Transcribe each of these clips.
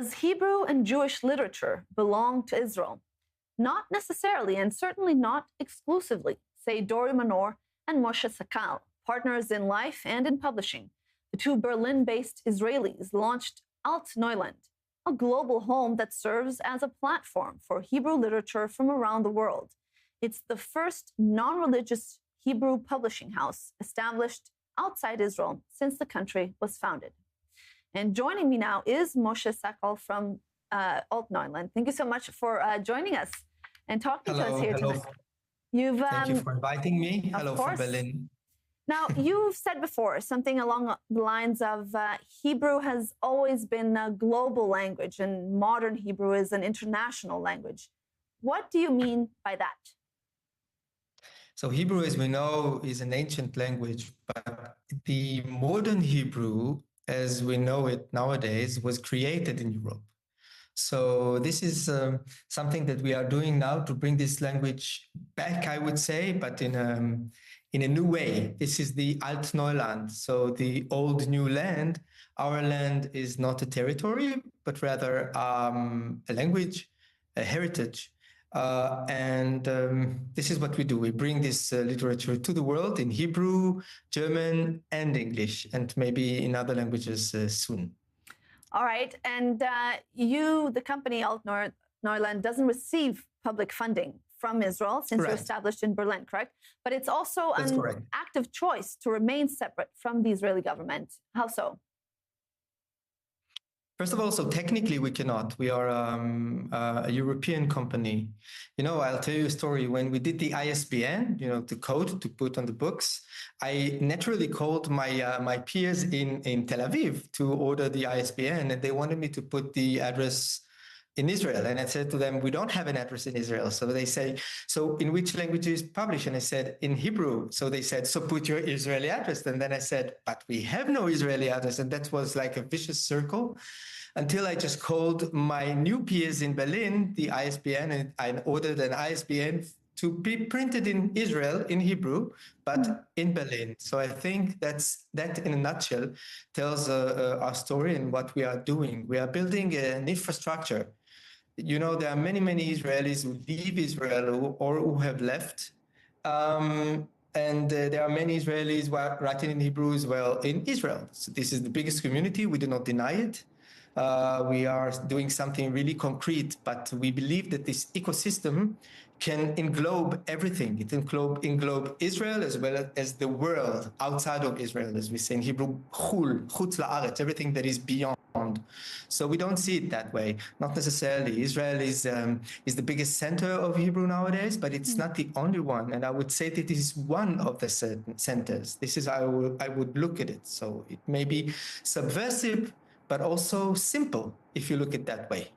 Does Hebrew and Jewish literature belong to Israel? Not necessarily, and certainly not exclusively, say Dori Manor and Moshe Sakal, partners in life and in publishing. The two Berlin-based Israelis launched Altneuland, a global home that serves as a platform for Hebrew literature from around the world. It's the first non-religious Hebrew publishing house established outside Israel since the country was founded. And joining me now is Moshe Sakal from Altneuland. Thank you so much for joining us and talking to us here tonight. Thank you for inviting me. Hello from Berlin. Now, you've said before something along the lines of Hebrew has always been a global language and modern Hebrew is an international language. What do you mean by that? So Hebrew, as we know, is an ancient language, but the modern Hebrew, as we know it nowadays, was created in Europe. So this is something that we are doing now to bring this language back, I would say, but in a new way. This is the Altneuland, so the old new land. Our land is not a territory, but rather a language, a heritage. And this is what we do. We bring this literature to the world in Hebrew, German, and English, and maybe in other languages soon. All right. And you, the company Altneuland, doesn't receive public funding from Israel since you're established in Berlin, correct? But it's also an active choice to remain separate from the Israeli government. How so? First of all, so technically we cannot. We are a European company. You know, I'll tell you a story. When we did the ISBN, you know, the code to put on the books, I naturally called my peers in Tel Aviv to order the ISBN, and they wanted me to put the address in Israel. And I said to them, we don't have an address in Israel. So they say, so in which language is published? And I said, in Hebrew. So they said, so put your Israeli address. And then I said, but we have no Israeli address. And that was like a vicious circle until I just called my new peers in Berlin, the ISBN, and I ordered an ISBN to be printed in Israel in Hebrew, but in Berlin. So I think that in a nutshell tells our story and what we are doing. We are building an infrastructure. You know, there are many, many Israelis who leave Israel or who have left. And there are many Israelis writing in Hebrew as well in Israel. So this is the biggest community. We do not deny it. We are doing something really concrete, but we believe that this ecosystem can englobe everything. It englobe Israel as well as the world outside of Israel, as we say in Hebrew, chutz la'aretz, everything that is beyond. So we don't see it that way. Not necessarily. Israel is the biggest center of Hebrew nowadays, but it's not the only one. And I would say that it is one of the centers. This is how I would look at it. So it may be subversive, but also simple, if you look at it that way.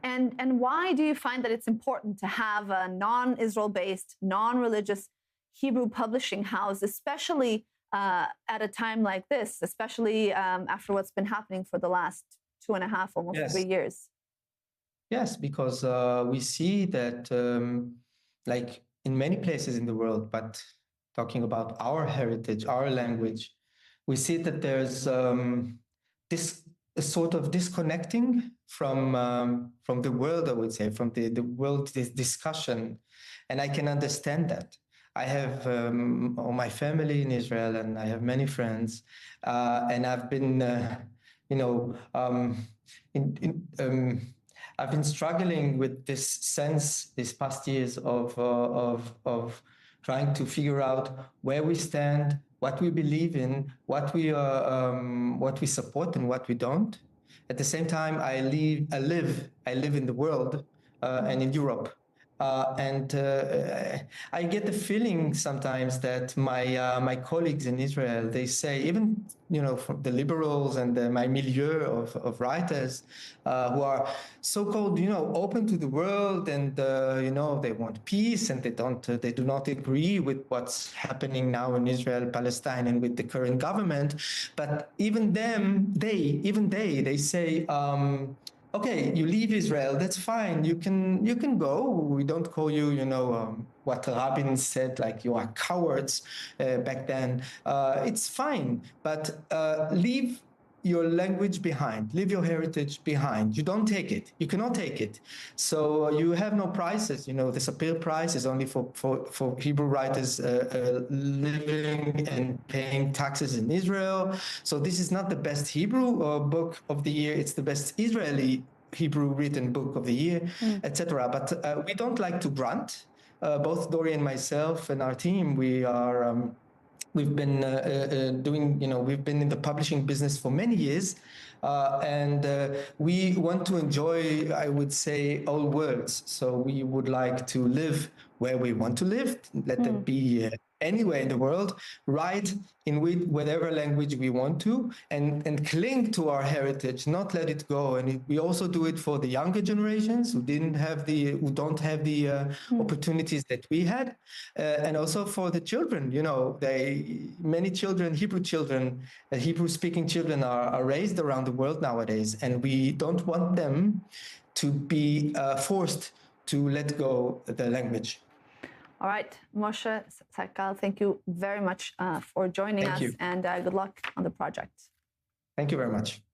And why do you find that it's important to have a non-Israel-based, non-religious Hebrew publishing house, especially at a time like this, especially after what's been happening for the last 2.5, almost 3 years? Yes, because we see that, like in many places in the world, but talking about our heritage, our language, we see that there's this sort of disconnecting from the world, I would say, from the world discussion. And I can understand that. I have all my family in Israel, and I have many friends, and I've been, I've been struggling with this sense these past years of trying to figure out where we stand, what we believe in, what we support and what we don't. At the same time, I live in the world and in Europe. I get the feeling sometimes that my colleagues in Israel, they say, even, you know, from the liberals and my milieu of writers who are so-called, you know, open to the world and, you know, they want peace and they do not agree with what's happening now in Israel, Palestine, and with the current government. But even they say, okay, you leave Israel, that's fine. You can go. We don't call you, you know, what Rabin said, like you are cowards back then. It's fine, but leave your language behind, leave your heritage behind. You don't take it. You cannot take it. So you have no prizes. You know, the Sapir Prize is only for Hebrew writers living and paying taxes in Israel. So this is not the best Hebrew book of the year. It's the best Israeli Hebrew written book of the year, etc. But we don't like to grunt. Both Dori and myself and our team, we've been doing, we've been in the publishing business for many years, and we want to enjoy, I would say, all worlds. So we would like to live where we want to live, let that be anywhere in the world, write in whatever language we want to, and cling to our heritage, not let it go. And we also do it for the younger generations who don't have the opportunities that we had, and also for the children. Many children, Hebrew-speaking children, are raised around the world nowadays, and we don't want them to be forced to let go the language. All right, Moshe Sakal, thank you very much for joining us, and good luck on the project. Thank you very much.